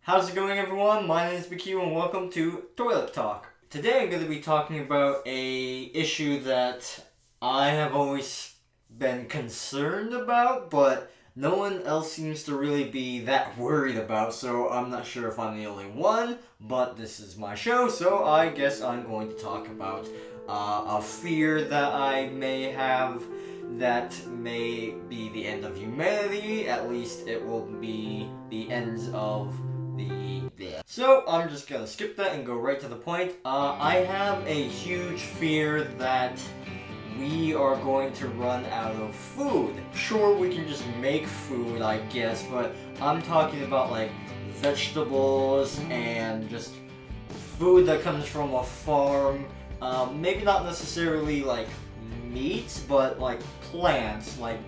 How's it going, everyone? My name is McQ and welcome to Toilet Talk. Today I'm going to be talking about a issue that I have always been concerned about, but no one else seems to really be that worried about, so I'm not sure if I'm the only one, but this is my show, so I guess I'm going to talk about a fear that I may have that may be the end of humanity. At least it will be the end of So I'm just gonna skip that and go right to the point. I have a huge fear that we are going to run out of food. Sure, we can just make food, I guess, but I'm talking about like vegetables and just food that comes from a farm. Maybe not necessarily like meats, but like plants, like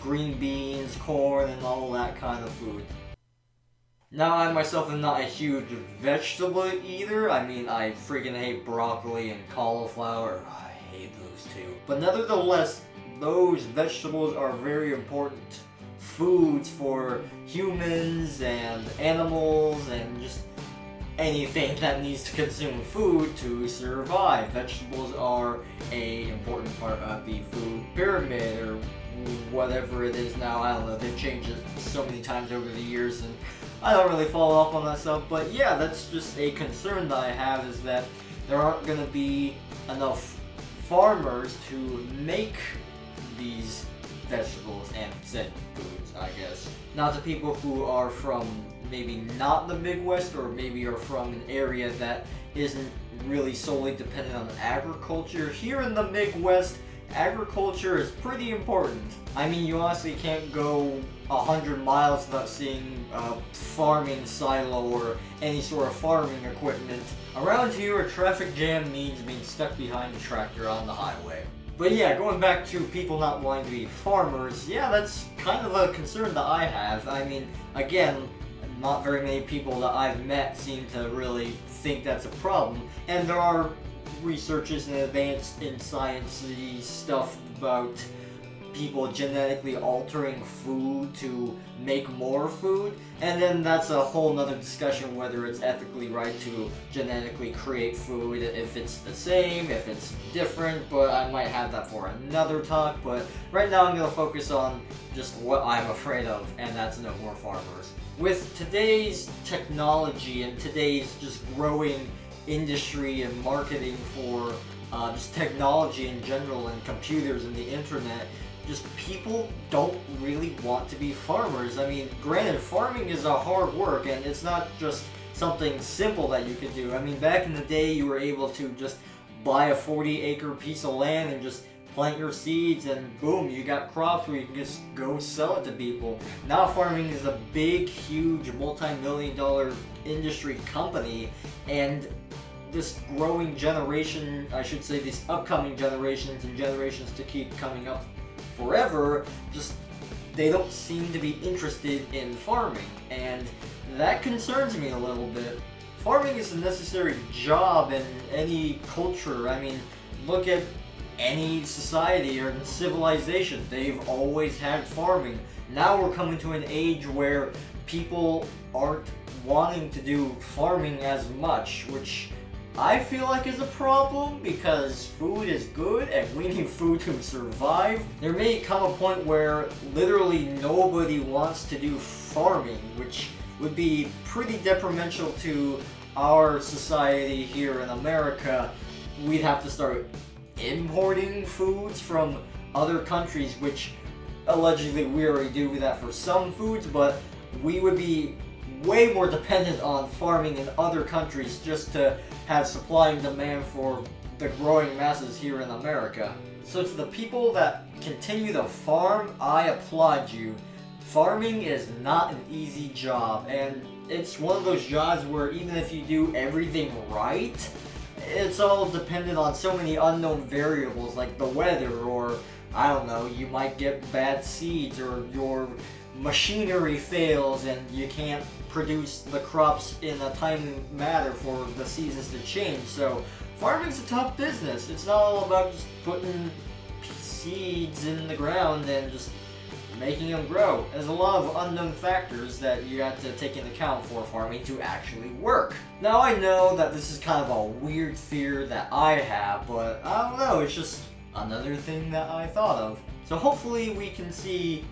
green beans, corn, and all that kind of food. Now, I myself am not a huge vegetable eater. I mean, I freaking hate broccoli and cauliflower. I hate those two. But nevertheless, those vegetables are very important foods for humans and animals and just anything that needs to consume food to survive. Vegetables are an important part of the food pyramid, or whatever it is now. I don't know, they've changed it so many times over the years, and I don't really follow up on that stuff. But yeah, that's just a concern that I have, is that there aren't going to be enough farmers to make these vegetables and said foods, I guess. Now, to people who are from maybe not the Midwest, or maybe are from an area that isn't really solely dependent on agriculture, here in the Midwest, agriculture is pretty important. I mean, you honestly can't go 100 miles without seeing a farming silo or any sort of farming equipment. Around here, a traffic jam means being stuck behind a tractor on the highway. But yeah, going back to people not wanting to be farmers, yeah, that's kind of a concern that I have. I mean, again, not very many people that I've met seem to really think that's a problem. And there are researches and advanced in science-y stuff about people genetically altering food to make more food, and then that's a whole nother discussion whether it's ethically right to genetically create food, if it's the same, if it's different, but I might have that for another talk. But right now I'm going to focus on just what I'm afraid of, and that's no more farmers. With today's technology and today's just growing industry and marketing for just technology in general and computers and the internet, just people don't really want to be farmers. I mean, granted, farming is a hard work, and it's not just something simple that you could do. I mean, back in the day, you were able to just buy a 40-acre piece of land and just plant your seeds, and boom, you got crops where you can just go sell it to people. Now farming is a big, huge, multi-million-dollar industry company, and this growing generation, I should say these upcoming generations and generations to keep coming up forever, just they don't seem to be interested in farming, and that concerns me a little bit. Farming is a necessary job in any culture. I mean, look at any society or civilization. They've always had farming. Now we're coming to an age where people aren't wanting to do farming as much, which I feel like is a problem, because food is good and we need food to survive. There may come a point where literally nobody wants to do farming, which would be pretty detrimental to our society here in America. We'd have to start importing foods from other countries, which allegedly we already do that for some foods, but we would be way more dependent on farming in other countries just to have supply and demand for the growing masses here in America. So to the people that continue to farm, I applaud you. Farming is not an easy job, and it's one of those jobs where even if you do everything right, it's all dependent on so many unknown variables, like the weather, or I don't know, you might get bad seeds, or your machinery fails and you can't produce the crops in a timely manner for the seasons to change. So farming's a tough business. It's not all about just putting seeds in the ground and just making them grow. There's a lot of unknown factors that you have to take into account for farming to actually work. Now I know that this is kind of a weird fear that I have, but I don't know, it's just another thing that I thought of. So hopefully we can see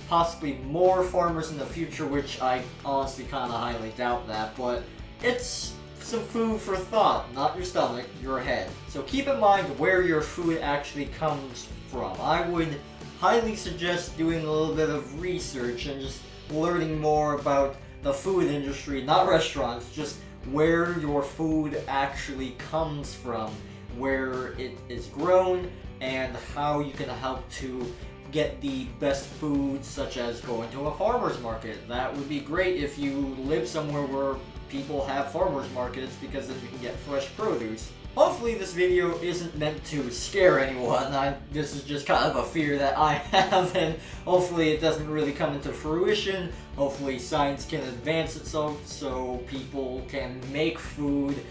possibly more farmers in the future, which I honestly kind of highly doubt that, but it's some food for thought, not your stomach, your head. So keep in mind where your food actually comes from. I would highly suggest doing a little bit of research and just learning more about the food industry, not restaurants, just where your food actually comes from, where it is grown, and how you can help to get the best food, such as going to a farmer's market. That would be great if you live somewhere where people have farmer's markets, because then you can get fresh produce. Hopefully this video isn't meant to scare anyone. This is just kind of a fear that I have, and hopefully it doesn't really come into fruition. Hopefully science can advance itself so people can make food,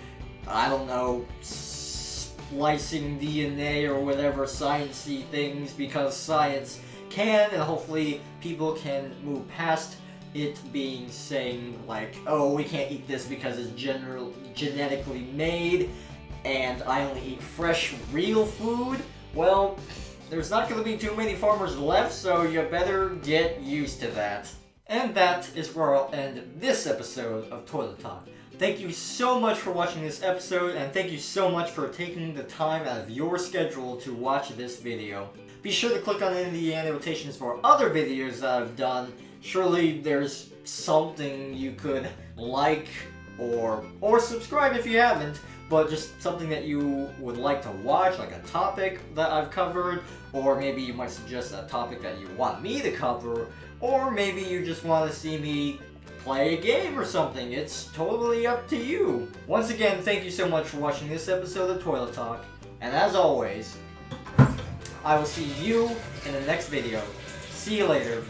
I don't know, splicing DNA or whatever sciencey things, because science can, and hopefully people can move past it being saying like, oh, we can't eat this because it's genetically made and I only eat fresh, real food. Well, there's not going to be too many farmers left, so you better get used to that. And that is where I'll end this episode of Toilet Talk. Thank you so much for watching this episode, and thank you so much for taking the time out of your schedule to watch this video. Be sure to click on any of the annotations for other videos that I've done. Surely there's something you could like or subscribe if you haven't, but just something that you would like to watch, like a topic that I've covered, or maybe you might suggest a topic that you want me to cover, or maybe you just want to see me play a game or something. It's totally up to you. Once again, thank you so much for watching this episode of Toilet Talk, and as always, I will see you in the next video. See you later.